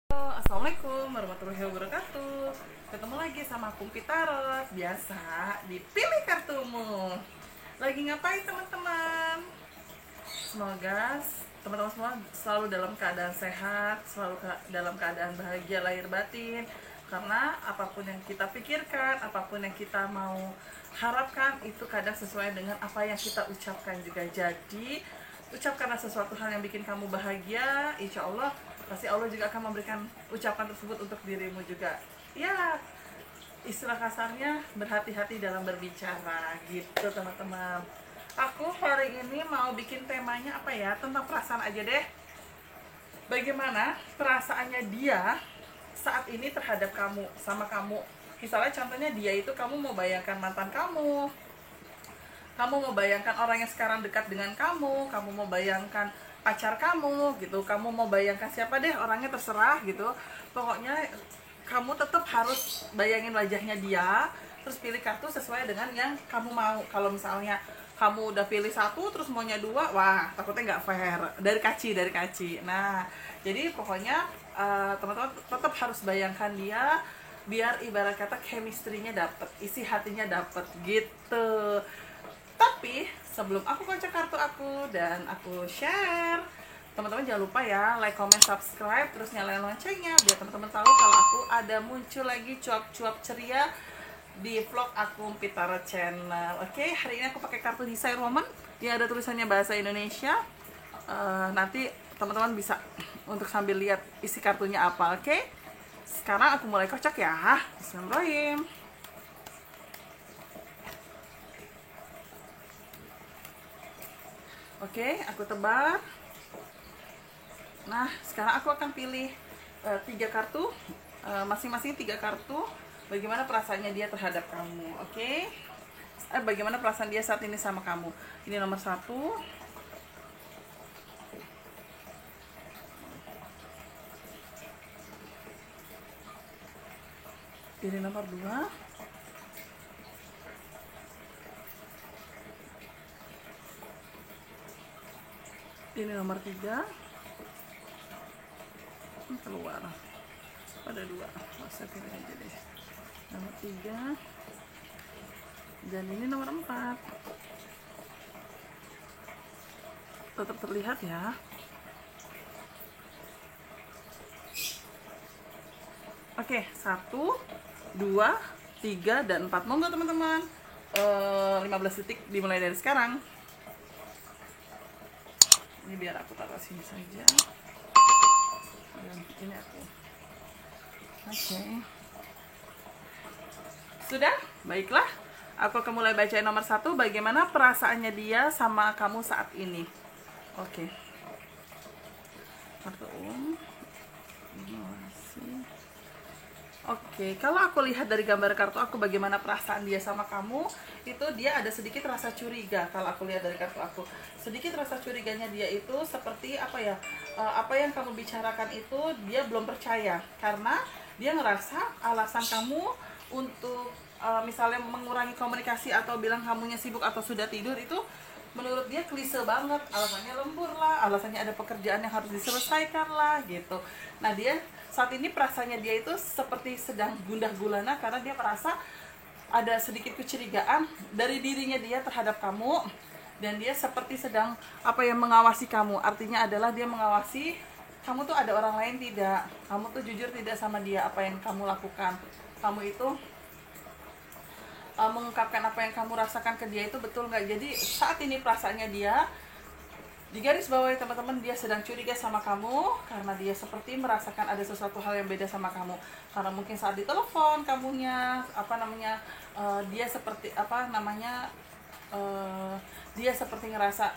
Assalamualaikum warahmatullahi wabarakatuh. Ketemu lagi sama Kumpi Tarot. Biasa dipilih kartumu. Lagi ngapain teman-teman? Semoga teman-teman semua selalu dalam keadaan sehat, selalu dalam keadaan bahagia lahir batin. Karena apapun yang kita pikirkan, apapun yang kita mau harapkan, itu kadang sesuai dengan apa yang kita ucapkan juga. Jadi ucapkanlah sesuatu hal yang bikin kamu bahagia, insya Allah pasti Allah juga akan memberikan ucapan tersebut untuk dirimu juga. Ya, istilah kasarnya berhati-hati dalam berbicara gitu teman-teman. Aku hari ini mau bikin temanya apa ya, tentang perasaan aja deh. Bagaimana perasaannya dia saat ini terhadap kamu, sama kamu. Misalnya contohnya dia itu, kamu mau bayangkan mantan kamu mau bayangkan orang yang sekarang dekat dengan kamu mau bayangkan pacar kamu gitu, kamu mau bayangkan siapa deh orangnya, terserah gitu. Pokoknya kamu tetap harus bayangin wajahnya dia, terus pilih kartu sesuai dengan yang kamu mau. Kalau misalnya kamu udah pilih satu terus maunya dua, wah takutnya nggak fair, dari kaci. Nah jadi pokoknya teman-teman tetap harus bayangkan dia, biar ibarat kata chemistry-nya dapet, isi hatinya dapet gitu. Tapi sebelum aku baca kartu aku dan aku share, teman-teman jangan lupa ya like, comment, subscribe, terus nyalain loncengnya biar teman-teman tahu kalau aku ada muncul lagi cuap-cuap ceria di vlog aku Pitara Channel. Oke, hari ini aku pakai kartu Design Woman yang ada tulisannya bahasa Indonesia. Nanti teman-teman bisa untuk sambil lihat isi kartunya apa. Oke, sekarang aku mulai kocok ya. Bismillahirrahmanirrahim. Oke, aku tebar. Nah, sekarang aku akan pilih 3 kartu, masing-masing 3 kartu. Bagaimana perasaannya dia terhadap kamu, oke? Bagaimana perasaan dia saat ini sama kamu? Ini nomor 1. Ini nomor 2. Ini nomor 3. Keluar pada 2, masa pilih aja deh nomor 3, dan ini nomor 4. Tetap terlihat ya. Oke, 1, 2, 3, dan 4. Mau nggak teman-teman? 15 detik dimulai dari sekarang. Ini biar aku taruh sini saja. Dan ini aku. Oke. Sudah? Baiklah. Aku akan mulai bacain nomor 1. Bagaimana perasaannya dia sama kamu saat ini? Oke. Kartu Oke, kalau aku lihat dari gambar kartu aku bagaimana perasaan dia sama kamu, itu dia ada sedikit rasa curiga. Kalau aku lihat dari kartu aku, sedikit rasa curiganya dia itu seperti apa ya, apa yang kamu bicarakan itu dia belum percaya. Karena dia ngerasa alasan kamu untuk misalnya mengurangi komunikasi atau bilang kamunya sibuk atau sudah tidur itu menurut dia klise banget. Alasannya lembur lah, alasannya ada pekerjaan yang harus diselesaikan lah gitu. Nah dia saat ini perasaannya dia itu seperti sedang gundah gulana karena dia merasa ada sedikit kecurigaan dari dirinya dia terhadap kamu, dan dia seperti sedang apa yang mengawasi kamu. Artinya adalah dia mengawasi kamu tuh ada orang lain tidak, kamu tuh jujur tidak sama dia, apa yang kamu lakukan, kamu itu mengungkapkan apa yang kamu rasakan ke dia itu betul nggak. Jadi saat ini perasaannya dia di garis bawah teman-teman, dia sedang curiga sama kamu karena dia seperti merasakan ada sesuatu hal yang beda sama kamu. Karena mungkin saat ditelepon kamunya dia seperti dia seperti ngerasa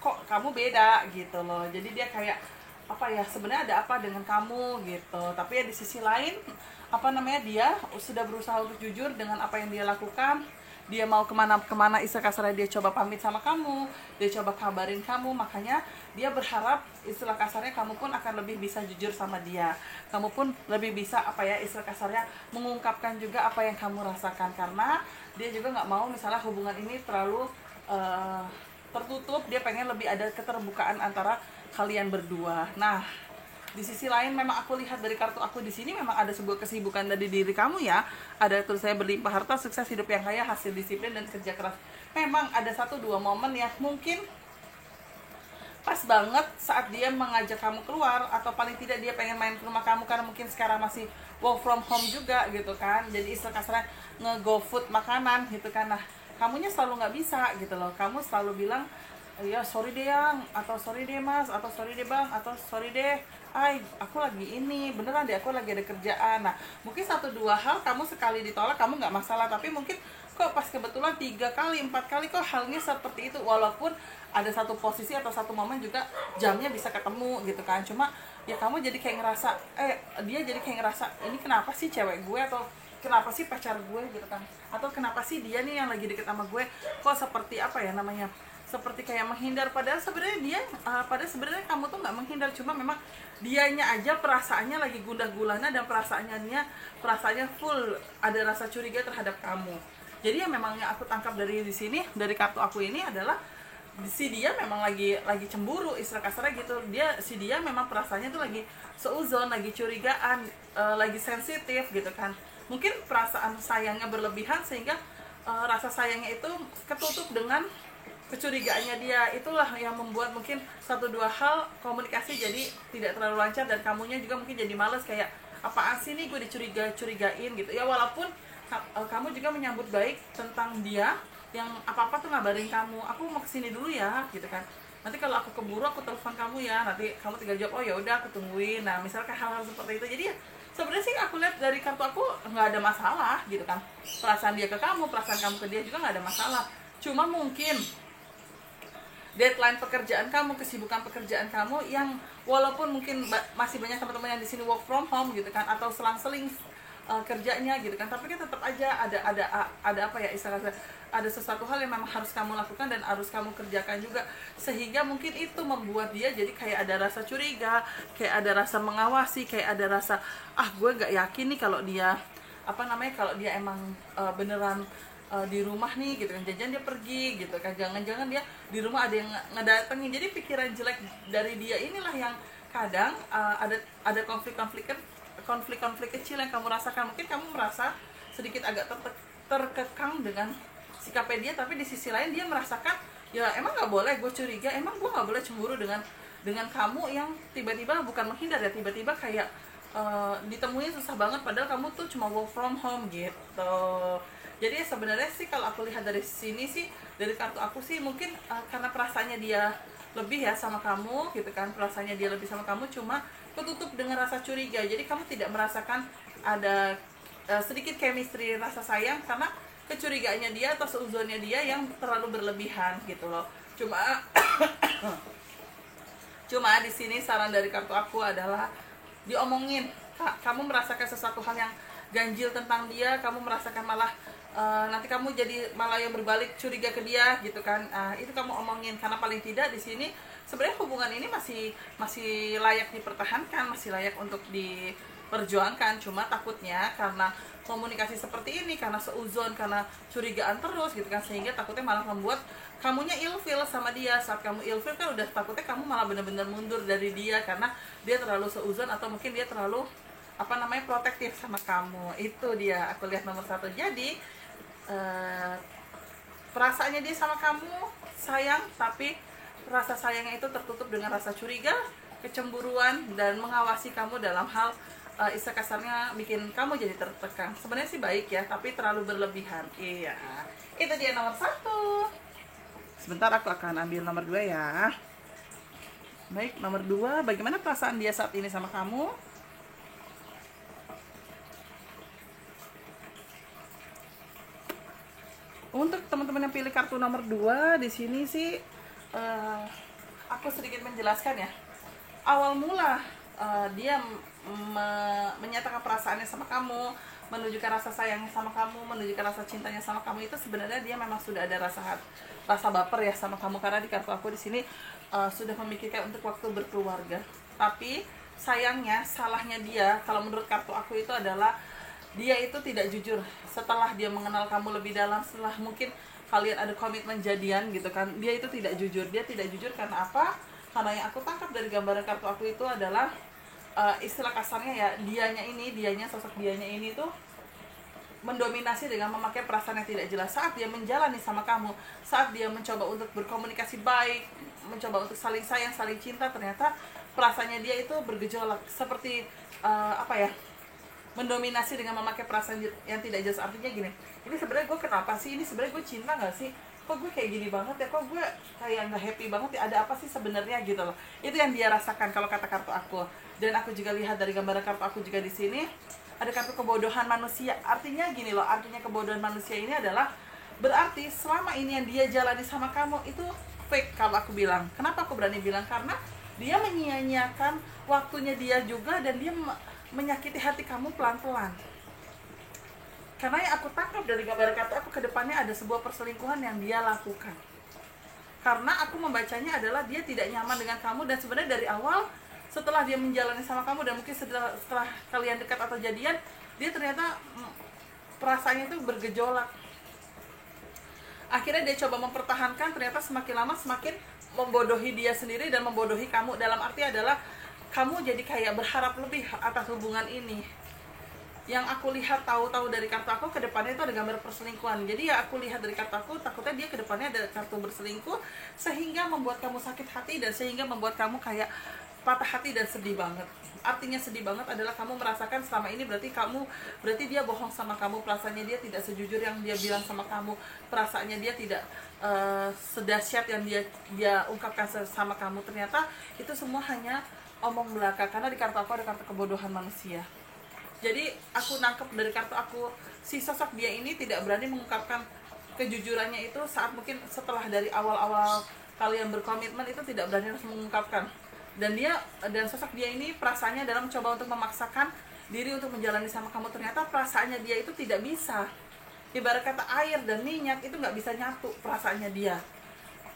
kok kamu beda gitu loh. Jadi dia kayak sebenarnya ada apa dengan kamu gitu. Tapi ya di sisi lain dia sudah berusaha untuk jujur dengan apa yang dia lakukan. Dia mau kemana istilah kasarnya dia coba pamit sama kamu, dia coba kabarin kamu. Makanya dia berharap istilah kasarnya kamu pun akan lebih bisa jujur sama dia, kamu pun lebih bisa istilah kasarnya mengungkapkan juga apa yang kamu rasakan. Karena dia juga nggak mau misalnya hubungan ini terlalu tertutup. Dia pengen lebih ada keterbukaan antara kalian berdua. Nah di sisi lain memang aku lihat dari kartu aku di sini memang ada sebuah kesibukan dari diri kamu ya. Ada tulisannya berlimpah harta, sukses, hidup yang kaya, hasil disiplin dan kerja keras. Memang ada 1-2 momen ya mungkin pas banget saat dia mengajak kamu keluar, atau paling tidak dia pengen main ke rumah kamu karena mungkin sekarang masih work from home juga gitu kan. Jadi istilah kasarnya nge-go food makanan gitu kan. Nah, kamunya selalu nggak bisa gitu loh. Kamu selalu bilang, ya sorry deh yang, atau sorry deh mas, atau sorry deh bang, atau sorry deh aku lagi ini, beneran deh aku lagi ada kerjaan. Nah, mungkin 1-2 hal kamu sekali ditolak kamu nggak masalah, tapi mungkin kok pas kebetulan 3 kali 4 kali kok halnya seperti itu, walaupun ada satu posisi atau satu momen juga jamnya bisa ketemu gitu kan. Cuma ya kamu jadi kayak ngerasa dia jadi kayak ngerasa ini kenapa sih cewek gue, atau kenapa sih pacar gue gitu kan, atau kenapa sih dia nih yang lagi deket sama gue kok seperti apa ya namanya, seperti kayak menghindar. Padahal sebenarnya dia sebenarnya kamu tuh nggak menghindar, cuma memang dianya aja perasaannya lagi gundah gulana, dan perasaannya full ada rasa curiga terhadap kamu. Jadi ya memang yang aku tangkap dari di sini, dari kartu aku ini adalah si dia memang lagi cemburu, istilah kasarnya gitu. Si dia memang perasaannya tuh lagi seuzon, lagi curigaan, lagi sensitif gitu kan. Mungkin perasaan sayangnya berlebihan sehingga rasa sayangnya itu ketutup dengan kecurigaannya dia. Itulah yang membuat mungkin 1-2 hal komunikasi jadi tidak terlalu lancar, dan kamunya juga mungkin jadi males, kayak apaan sih nih gue dicurigain gitu ya. Walaupun kamu juga menyambut baik tentang dia, yang apa-apa tuh ngabarin kamu, aku mau kesini dulu ya gitu kan, nanti kalau aku keburu aku telepon kamu ya, nanti kamu tinggal jawab oh ya udah aku tungguin. Nah, misalkan hal-hal seperti itu. Jadi ya sebenarnya sih aku lihat dari kartu aku nggak ada masalah gitu kan, perasaan dia ke kamu, perasaan kamu ke dia juga nggak ada masalah. Cuma mungkin deadline pekerjaan kamu, kesibukan pekerjaan kamu yang walaupun mungkin masih banyak teman-teman yang di sini work from home gitu kan, atau selang-seling kerjanya gitu kan, tapi kan tetap aja ada apa ya istilahnya, ada sesuatu hal yang memang harus kamu lakukan dan harus kamu kerjakan juga, sehingga mungkin itu membuat dia jadi kayak ada rasa curiga, kayak ada rasa mengawasi, kayak ada rasa gue nggak yakin nih kalau dia kalau dia emang beneran di rumah nih gitu kan, jangan dia pergi gitu kan, jangan-jangan dia di rumah ada yang ngedatengin. Jadi pikiran jelek dari dia inilah yang kadang ada konflik kecil yang kamu rasakan. Mungkin kamu merasa sedikit agak terkekang dengan sikapnya dia, tapi di sisi lain dia merasakan ya emang nggak boleh gue curiga, emang gue nggak boleh cemburu dengan kamu yang tiba-tiba bukan menghindar ya, tiba-tiba kayak ditemuin susah banget padahal kamu tuh cuma work from home gitu. Jadi sebenarnya sih kalau aku lihat dari sini sih, dari kartu aku sih mungkin karena perasaannya dia lebih ya sama kamu gitu kan, perasaannya dia lebih sama kamu, cuma ketutup dengan rasa curiga. Jadi kamu tidak merasakan ada sedikit chemistry rasa sayang karena kecurigaannya dia atau seuzonnya dia yang terlalu berlebihan gitu loh. Cuma di sini saran dari kartu aku adalah diomongin. Kamu merasakan sesuatu hal yang ganjil tentang dia, kamu merasakan malah nanti kamu jadi malah yang berbalik curiga ke dia gitu kan. Itu kamu omongin, karena paling tidak di sini sebenarnya hubungan ini masih layak dipertahankan, masih layak untuk diperjuangkan. Cuma takutnya karena komunikasi seperti ini, karena seuzon, karena curigaan terus gitu kan, sehingga takutnya malah membuat kamunya ilfeel sama dia. Saat kamu ilfeel kan udah takutnya kamu malah benar-benar mundur dari dia karena dia terlalu seuzon, atau mungkin dia terlalu protektif sama kamu. Itu dia aku lihat nomor 1. Jadi perasaannya dia sama kamu sayang, tapi rasa sayangnya itu tertutup dengan rasa curiga, kecemburuan, dan mengawasi kamu dalam hal istilah kasarnya bikin kamu jadi tertekan. Sebenarnya sih baik ya, tapi terlalu berlebihan. Iya, itu dia nomor 1. Sebentar aku akan ambil nomor 2 ya. Baik, nomor 2, bagaimana perasaan dia saat ini sama kamu? Untuk teman-teman yang pilih kartu nomor 2 di sini sih aku sedikit menjelaskan ya. Awal mula dia menyatakan perasaannya sama kamu, menunjukkan rasa sayangnya sama kamu, menunjukkan rasa cintanya sama kamu, itu sebenarnya dia memang sudah ada rasa baper ya sama kamu, karena di kartu aku di sini sudah memikirkan untuk waktu berkeluarga. Tapi sayangnya, salahnya dia kalau menurut kartu aku itu adalah dia itu tidak jujur. Setelah dia mengenal kamu lebih dalam, setelah mungkin kalian ada komitmen jadian gitu kan, dia itu tidak jujur. Dia tidak jujur karena apa? Karena yang aku tangkap dari gambaran kartu aku itu adalah istilah kasarnya ya, sosok dianya ini tuh mendominasi dengan memakai perasaan yang tidak jelas. Saat dia menjalani sama kamu, saat dia mencoba untuk berkomunikasi baik, mencoba untuk saling sayang, saling cinta, ternyata perasaannya dia itu bergejolak, seperti mendominasi dengan memakai perasaan yang tidak jelas. Artinya gini, ini sebenarnya gue kenapa sih, ini sebenarnya gue cinta nggak sih, kok gue kayak gini banget ya, kok gue kayak nggak happy banget ya, ada apa sih sebenarnya gitu loh. Itu yang dia rasakan kalau kata kartu aku. Dan aku juga lihat dari gambaran kartu aku juga di sini ada kartu kebodohan manusia. Artinya gini loh, artinya kebodohan manusia ini adalah berarti selama ini yang dia jalani sama kamu itu fake kalau aku bilang. Kenapa aku berani bilang? Karena dia menyia-nyiakan waktunya dia juga, dan dia menyakiti hati kamu pelan-pelan. Karena yang aku tangkap dari gambar kartu aku, ke depannya ada sebuah perselingkuhan yang dia lakukan. Karena aku membacanya adalah dia tidak nyaman dengan kamu, dan sebenarnya dari awal setelah dia menjalani sama kamu, dan mungkin setelah kalian dekat atau jadian, dia ternyata perasaannya itu bergejolak. Akhirnya dia coba mempertahankan, ternyata semakin lama semakin membodohi dia sendiri dan membodohi kamu. Dalam arti adalah kamu jadi kayak berharap lebih atas hubungan ini. Yang aku lihat tahu-tahu dari kartu aku, ke depannya itu ada gambar perselingkuhan. Jadi ya aku lihat dari kartu aku, takutnya dia ke depannya ada kartu berselingkuh, sehingga membuat kamu sakit hati, dan sehingga membuat kamu kayak patah hati dan sedih banget. Artinya sedih banget adalah kamu merasakan selama ini berarti dia bohong sama kamu, perasaannya dia tidak sejujur yang dia bilang sama kamu, perasaannya dia tidak sedahsyat yang dia ungkapkan sama kamu. Ternyata itu semua hanya omong belaka, karena di kartu aku ada kartu kebodohan manusia. Jadi aku nangkep dari kartu aku, si sosok dia ini tidak berani mengungkapkan kejujurannya itu saat mungkin setelah dari awal-awal kalian berkomitmen, itu tidak berani langsung mengungkapkan. Dan sosok dia ini perasaannya dalam mencoba untuk memaksakan diri untuk menjalani sama kamu, ternyata perasaannya dia itu tidak bisa. Ibarat kata air dan minyak itu nggak bisa nyatu perasaannya dia.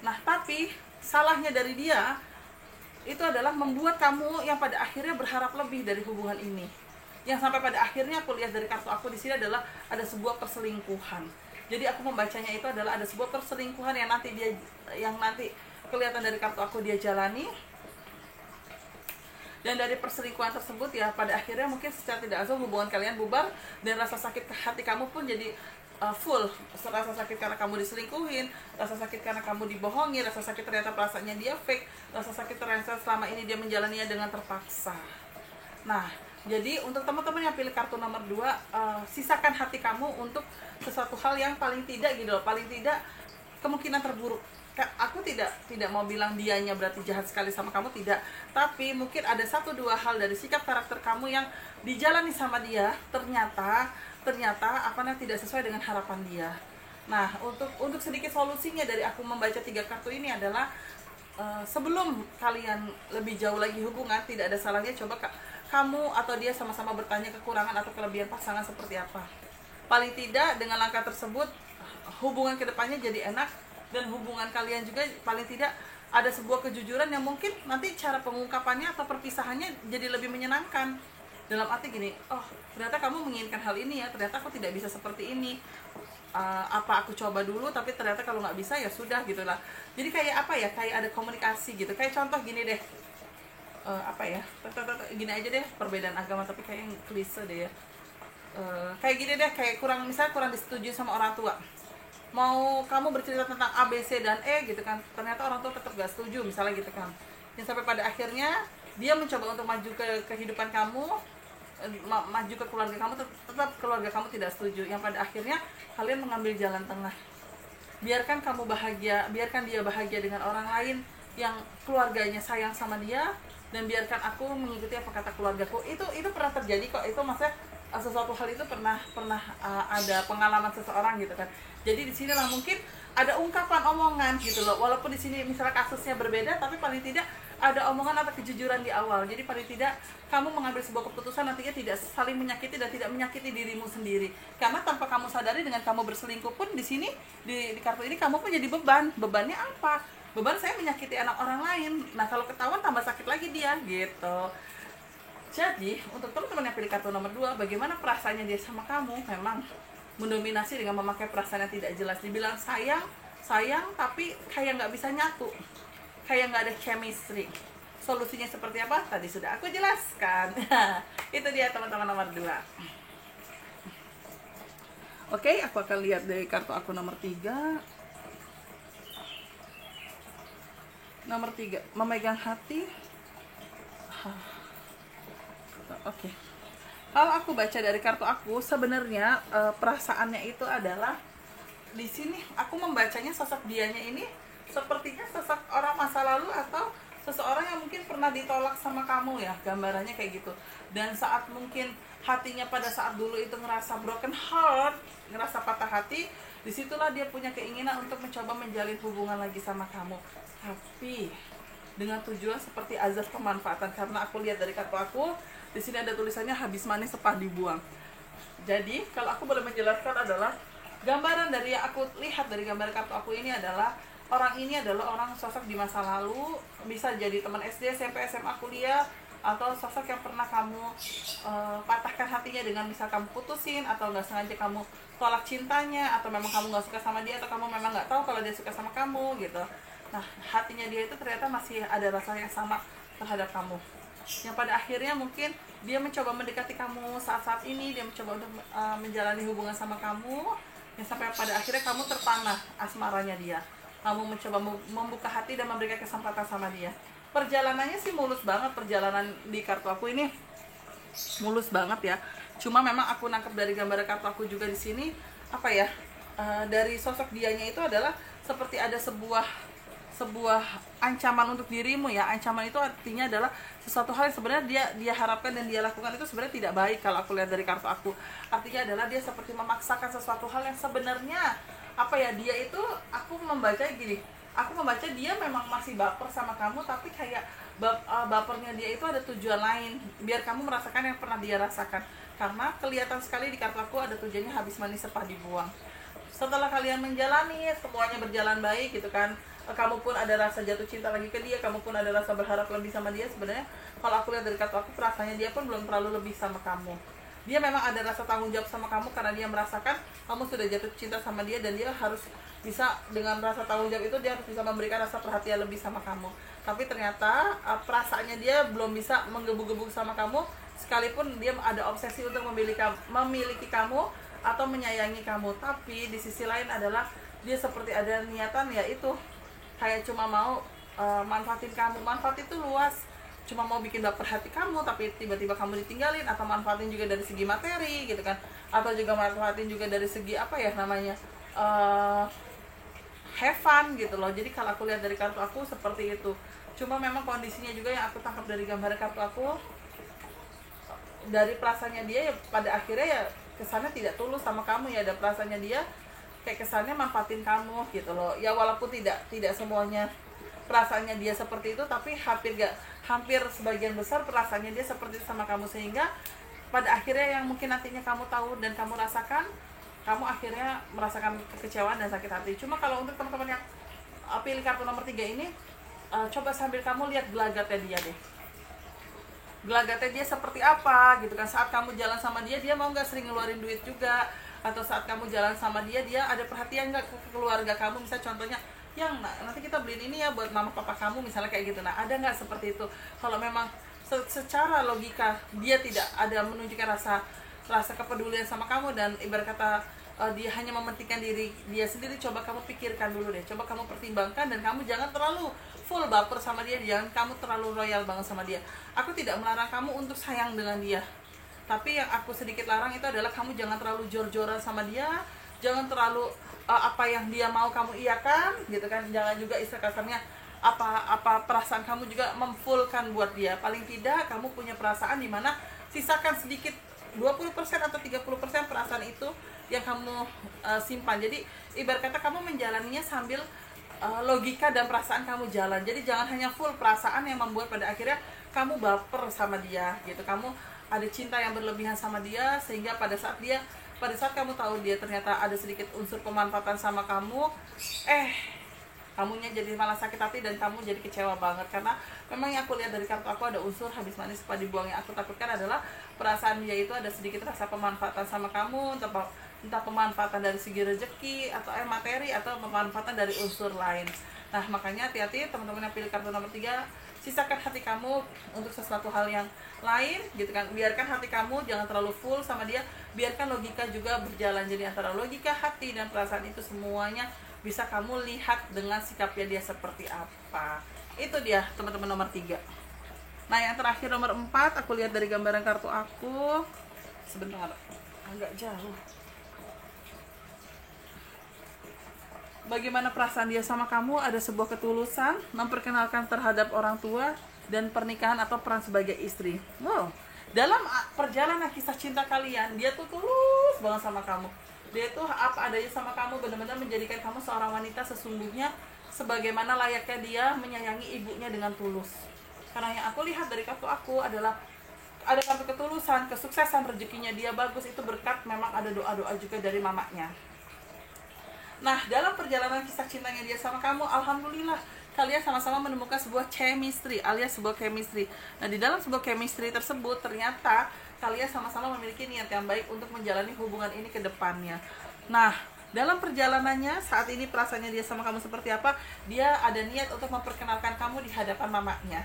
Nah, tapi salahnya dari dia itu adalah membuat kamu yang pada akhirnya berharap lebih dari hubungan ini. Yang sampai pada akhirnya aku lihat dari kartu aku di sini adalah ada sebuah perselingkuhan. Jadi aku membacanya itu adalah ada sebuah perselingkuhan yang nanti kelihatan dari kartu aku dia jalani. Dan dari perselingkuhan tersebut ya pada akhirnya mungkin secara tidak langsung hubungan kalian bubar, dan rasa sakit hati kamu pun jadi full. Rasa sakit karena kamu diselingkuhin, rasa sakit karena kamu dibohongi, rasa sakit ternyata perasaannya dia fake, rasa sakit ternyata selama ini dia menjalaninya dengan terpaksa. Nah, jadi untuk teman-teman yang pilih kartu nomor 2, sisakan hati kamu untuk sesuatu hal yang paling tidak gitu loh, paling tidak kemungkinan terburuk. Aku tidak mau bilang dianya berarti jahat sekali sama kamu, tidak. Tapi mungkin ada 1-2 hal dari sikap karakter kamu yang dijalani sama dia ternyata tidak sesuai dengan harapan dia. Nah, untuk sedikit solusinya dari aku membaca 3 kartu ini adalah sebelum kalian lebih jauh lagi hubungan, tidak ada salahnya coba kamu atau dia sama-sama bertanya kekurangan atau kelebihan pasangan seperti apa. Paling tidak dengan langkah tersebut hubungan kedepannya jadi enak, dan hubungan kalian juga paling tidak ada sebuah kejujuran yang mungkin nanti cara pengungkapannya atau perpisahannya jadi lebih menyenangkan. Dalam arti gini, oh ternyata kamu menginginkan hal ini ya, ternyata aku tidak bisa seperti ini. Apa aku coba dulu, tapi ternyata kalau nggak bisa ya sudah gitu lah. Jadi kayak kayak ada komunikasi gitu. Kayak contoh gini deh, gini aja deh, perbedaan agama tapi kayak yang klise deh ya. Kayak gini deh, kayak kurang disetujui sama orang tua. Mau kamu bercerita tentang A, B, C, dan E gitu kan, ternyata orang tua tetap gak setuju misalnya gitu kan. Yang sampai pada akhirnya dia mencoba untuk maju ke kehidupan kamu, maju ke keluarga kamu, tetap keluarga kamu tidak setuju. Yang pada akhirnya kalian mengambil jalan tengah. Biarkan kamu bahagia, biarkan dia bahagia dengan orang lain yang keluarganya sayang sama dia, dan biarkan aku mengikuti apa kata keluargaku. Itu pernah terjadi kok. Itu maksudnya sesuatu hal itu pernah ada pengalaman seseorang gitu kan. Jadi di sinilah mungkin ada ungkapan omongan gitu loh. Walaupun di sini misalnya kasusnya berbeda, tapi paling tidak ada omongan atau kejujuran di awal. Jadi paling tidak kamu mengambil sebuah keputusan nantinya tidak saling menyakiti dan tidak menyakiti dirimu sendiri. Karena tanpa kamu sadari dengan kamu berselingkuh pun di sini di kartu ini kamu pun jadi beban. Bebannya apa? Beban saya menyakiti anak orang lain. Nah, kalau ketahuan tambah sakit lagi dia gitu. Jadi, untuk teman-teman yang pilih kartu nomor 2, bagaimana perasaannya dia sama kamu? Memang mendominasi dengan memakai perasaan yang tidak jelas. Dibilang sayang, tapi kayak nggak bisa nyatu. Kayak nggak ada chemistry. Solusinya seperti apa? Tadi sudah aku jelaskan. Itu dia teman-teman nomor 2. Oke, aku akan lihat dari kartu aku nomor 3. Nomor 3, memegang hati. Oke. Kalau aku baca dari kartu aku, sebenarnya perasaannya itu adalah di sini aku membacanya sosok dianya ini sepertinya sosok orang masa lalu atau seseorang yang mungkin pernah ditolak sama kamu ya, gambarannya kayak gitu. Dan saat mungkin hatinya pada saat dulu itu ngerasa broken heart, ngerasa patah hati, disitulah dia punya keinginan untuk mencoba menjalin hubungan lagi sama kamu. Tapi dengan tujuan seperti azab pemanfaatan, karena aku lihat dari kartu aku di sini ada tulisannya habis manis sepah dibuang. Jadi kalau aku boleh menjelaskan adalah gambaran dari yang aku lihat dari gambar kartu aku ini adalah orang ini adalah orang sosok di masa lalu, bisa jadi teman SD, SMP, SMA, kuliah, atau sosok yang pernah kamu patahkan hatinya dengan misal kamu putusin atau nggak sengaja kamu tolak cintanya, atau memang kamu nggak suka sama dia, atau kamu memang nggak tahu kalau dia suka sama kamu gitu. Nah, hatinya dia itu ternyata masih ada rasa yang sama terhadap kamu, yang pada akhirnya mungkin dia mencoba mendekati kamu saat-saat ini, dia mencoba untuk menjalani hubungan sama kamu, yang sampai pada akhirnya kamu terpanah asmaranya dia. Kamu mencoba membuka hati dan memberikan kesempatan sama dia. Perjalanannya sih mulus banget, perjalanan di kartu aku ini mulus banget ya. Cuma memang aku nangkep dari gambar kartu aku juga di sini apa ya, dari sosok dianya itu adalah seperti ada sebuah ancaman untuk dirimu ya. Ancaman itu artinya adalah sesuatu hal yang sebenarnya dia harapkan dan dia lakukan itu sebenarnya tidak baik. Kalau aku lihat dari kartu aku, artinya adalah dia seperti memaksakan sesuatu hal yang sebenarnya apa ya, dia itu, aku membaca gini, aku membaca dia memang masih baper sama kamu, tapi kayak bapernya dia itu ada tujuan lain, biar kamu merasakan yang pernah dia rasakan. Karena kelihatan sekali di kartu aku ada tujuannya habis manis sepah dibuang. Setelah kalian menjalani semuanya berjalan baik gitu kan, kamu pun ada rasa jatuh cinta lagi ke dia, kamu pun ada rasa berharap lebih sama dia. Sebenarnya kalau aku lihat dari kartu aku, perasaannya dia pun belum terlalu lebih sama kamu. Dia memang ada rasa tanggung jawab sama kamu karena dia merasakan kamu sudah jatuh cinta sama dia, dan dia harus bisa dengan rasa tanggung jawab itu dia harus bisa memberikan rasa perhatian lebih sama kamu. Tapi ternyata perasaannya dia belum bisa menggebu-gebu sama kamu, sekalipun dia ada obsesi untuk memiliki kamu atau menyayangi kamu. Tapi di sisi lain adalah dia seperti ada niatan, yaitu kayak cuma mau manfaatin kamu. Manfaat itu luas, cuma mau bikin baper hati kamu, tapi tiba-tiba kamu ditinggalin, atau manfaatin juga dari segi materi gitu kan, atau juga manfaatin juga dari segi apa ya namanya, have fun gitu loh. Jadi kalau aku lihat dari kartu aku seperti itu. Cuma memang kondisinya juga yang aku tangkap dari gambar kartu aku, dari perasaannya dia ya pada akhirnya ya kesannya tidak tulus sama kamu ya. Ada perasaannya dia kayak kesannya manfaatin kamu gitu loh ya, walaupun tidak semuanya perasaannya dia seperti itu, tapi hampir sebagian besar perasaannya dia seperti itu sama kamu, sehingga pada akhirnya yang mungkin nantinya kamu tahu dan kamu rasakan, kamu akhirnya merasakan kekecewaan dan sakit hati. Cuma kalau untuk teman-teman yang pilih kartu nomor 3 ini, coba sambil kamu lihat gelagatnya dia deh, gelagatnya dia seperti apa gitu kan. Saat kamu jalan sama dia mau nggak sering ngeluarin duit juga, atau saat kamu jalan sama dia ada perhatian nggak ke keluarga kamu. Misalnya contohnya, yang nanti kita beliin ini ya buat mama papa kamu, misalnya kayak gitu. Nah, ada nggak seperti itu? Kalau memang secara logika dia tidak ada menunjukkan rasa kepedulian sama kamu, dan ibarat kata dia hanya mementingkan diri dia sendiri, coba kamu pikirkan dulu deh, coba kamu pertimbangkan, dan kamu jangan terlalu full baper sama dia, jangan kamu terlalu royal banget sama dia. Aku tidak melarang kamu untuk sayang dengan dia, tapi yang aku sedikit larang itu adalah kamu jangan terlalu jor-joran sama dia, jangan terlalu apa yang dia mau kamu iyakan gitu kan. Jangan juga istilah kasarnya apa perasaan kamu juga memfullkan buat dia. Paling tidak kamu punya perasaan di mana sisakan sedikit 20% atau 30% perasaan itu yang kamu simpan. Jadi ibarat kata kamu menjalaninya sambil logika dan perasaan kamu jalan. Jadi jangan hanya full perasaan yang membuat pada akhirnya kamu baper sama dia gitu. Kamu ada cinta yang berlebihan sama dia, sehingga pada saat kamu tahu dia ternyata ada sedikit unsur pemanfaatan sama kamu, kamunya jadi malah sakit hati dan kamu jadi kecewa banget. Karena memang yang aku lihat dari kartu aku ada unsur habis manis sepah dibuang. Yang aku takutkan adalah perasaan dia itu ada sedikit rasa pemanfaatan sama kamu, entah pemanfaatan dari segi rezeki atau materi, atau pemanfaatan dari unsur lain. Nah, makanya hati-hati teman-teman yang pilih kartu nomor 3, sisakan hati kamu untuk sesuatu hal yang lain gitu kan. Biarkan hati kamu jangan terlalu full sama dia, biarkan logika juga berjalan. Jadi antara logika, hati, dan perasaan itu semuanya bisa kamu lihat dengan sikapnya dia seperti apa. Itu dia teman-teman nomor 3. Nah, yang terakhir nomor 4, aku lihat dari gambaran kartu aku. Sebentar, agak jauh. Bagaimana perasaan dia sama kamu? Ada sebuah ketulusan, memperkenalkan terhadap orang tua, dan pernikahan atau peran sebagai istri. Wow, dalam perjalanan kisah cinta kalian, dia tuh tulus banget sama kamu. Dia tuh apa adanya sama kamu, benar-benar menjadikan kamu seorang wanita sesungguhnya, sebagaimana layaknya dia menyayangi ibunya dengan tulus. Karena yang aku lihat dari kartu aku adalah ada kartu ketulusan, kesuksesan, rezekinya dia bagus, itu berkat memang ada doa-doa juga dari mamanya. Nah, dalam perjalanan kisah cintanya dia sama kamu, alhamdulillah kalian sama-sama menemukan sebuah chemistry alias sebuah chemistry. Nah, di dalam sebuah chemistry tersebut ternyata kalian sama-sama memiliki niat yang baik untuk menjalani hubungan ini ke depannya. Nah, dalam perjalanannya saat ini perasaannya dia sama kamu seperti apa? Dia ada niat untuk memperkenalkan kamu di hadapan mamanya.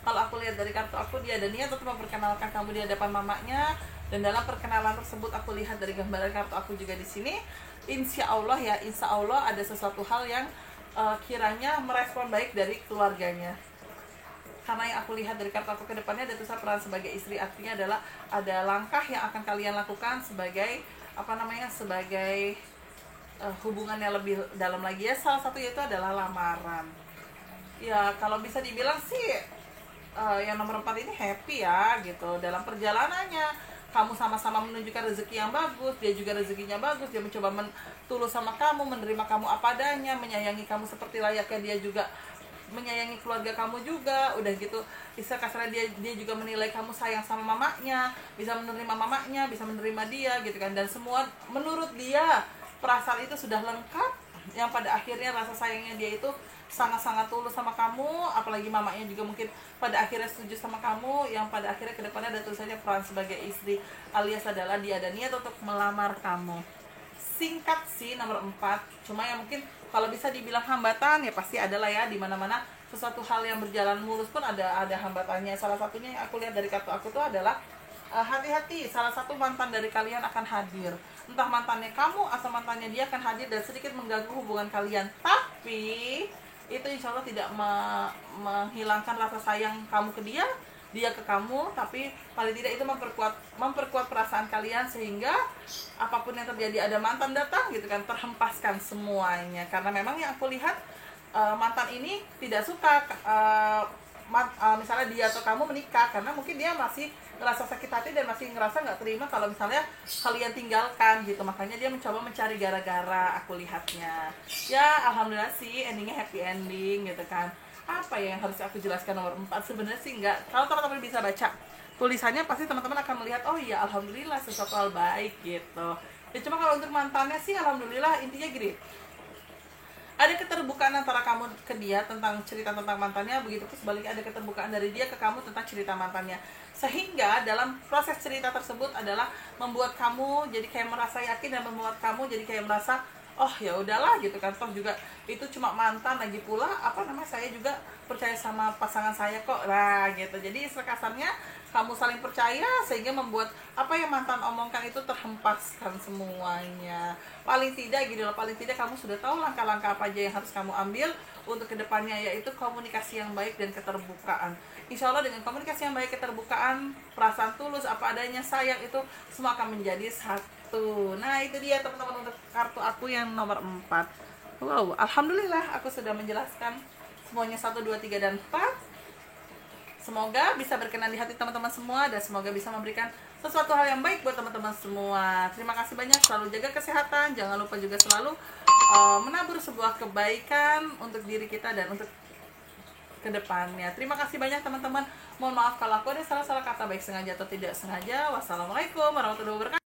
Kalau aku lihat dari kartu aku, dia ada niat untuk memperkenalkan kamu di hadapan mamanya. Dan dalam perkenalan tersebut aku lihat dari gambaran kartu aku juga di sini, insya Allah ada sesuatu hal yang kiranya merespon baik dari keluarganya. Karena yang aku lihat dari kartu aku ke depannya ada tulisan peran sebagai istri, artinya adalah ada langkah yang akan kalian lakukan sebagai sebagai hubungan yang lebih dalam lagi ya. Salah satu itu adalah lamaran. Ya, kalau bisa dibilang sih yang nomor 4 ini happy ya gitu. Dalam perjalanannya kamu sama-sama menunjukkan rezeki yang bagus, dia juga rezekinya bagus, dia mencoba tulus sama kamu, menerima kamu apa adanya, menyayangi kamu seperti layaknya dia juga menyayangi keluarga kamu juga. Udah gitu, istilah kasarnya dia juga menilai kamu sayang sama mamanya, bisa menerima mamanya, bisa menerima dia gitu kan. Dan semua menurut dia perasaan itu sudah lengkap, yang pada akhirnya rasa sayangnya dia itu sangat-sangat tulus sama kamu, apalagi mamanya juga mungkin pada akhirnya setuju sama kamu, yang pada akhirnya kedepannya ada tulisannya peran sebagai istri, alias adalah dia ada niat untuk melamar kamu. Singkat sih nomor 4, cuma yang mungkin kalau bisa dibilang hambatan ya pasti ada lah ya, di mana-mana sesuatu hal yang berjalan mulus pun ada hambatannya. Salah satunya yang aku lihat dari kartu aku tuh adalah hati-hati, salah satu mantan dari kalian akan hadir. Entah mantannya kamu atau mantannya dia akan hadir dan sedikit mengganggu hubungan kalian. Tapi itu insya Allah tidak menghilangkan rasa sayang kamu ke dia ke kamu, tapi paling tidak itu memperkuat perasaan kalian, sehingga apapun yang terjadi, ada mantan datang gitu kan, terhempaskan semuanya. Karena memang yang aku lihat mantan ini tidak suka misalnya dia atau kamu menikah, karena mungkin dia masih ngerasa sakit hati dan masih ngerasa nggak terima kalau misalnya kalian tinggalkan gitu. Makanya dia mencoba mencari gara-gara, aku lihatnya. Ya alhamdulillah sih endingnya happy ending gitu kan. Apa ya yang harus aku jelaskan nomor 4? Sebenarnya sih enggak. Kalau teman-teman bisa baca tulisannya pasti teman-teman akan melihat, oh iya alhamdulillah sesuatu hal baik gitu. Ya cuma kalau untuk mantannya sih alhamdulillah, intinya gini, ada keterbukaan antara kamu ke dia tentang cerita tentang mantannya, begitu pun sebaliknya ada keterbukaan dari dia ke kamu tentang cerita mantannya. Sehingga dalam proses cerita tersebut adalah membuat kamu jadi kayak merasa yakin, dan membuat kamu jadi kayak merasa oh ya udahlah gitu kan, toh juga itu cuma mantan, lagi pula saya juga percaya sama pasangan saya kok lah gitu. Jadi kasarnya kamu saling percaya sehingga membuat apa yang mantan omongkan itu terhempaskan semuanya. Paling tidak gini loh, paling tidak kamu sudah tahu langkah-langkah apa aja yang harus kamu ambil untuk kedepannya, yaitu komunikasi yang baik dan keterbukaan. Insya Allah dengan komunikasi yang baik, keterbukaan, perasaan tulus, apa adanya, sayang, itu semua akan menjadi satu. Nah itu dia teman-teman untuk kartu aku yang nomor 4. Wow, alhamdulillah aku sudah menjelaskan semuanya 1, 2, 3, dan 4. Semoga bisa berkenan di hati teman-teman semua, dan semoga bisa memberikan sesuatu hal yang baik buat teman-teman semua. Terima kasih banyak, selalu jaga kesehatan. Jangan lupa juga selalu menabur sebuah kebaikan untuk diri kita dan untuk kedepannya. Terima kasih banyak teman-teman. Mohon maaf kalau aku ada salah-salah kata, baik sengaja atau tidak sengaja. Wassalamualaikum warahmatullahi wabarakatuh.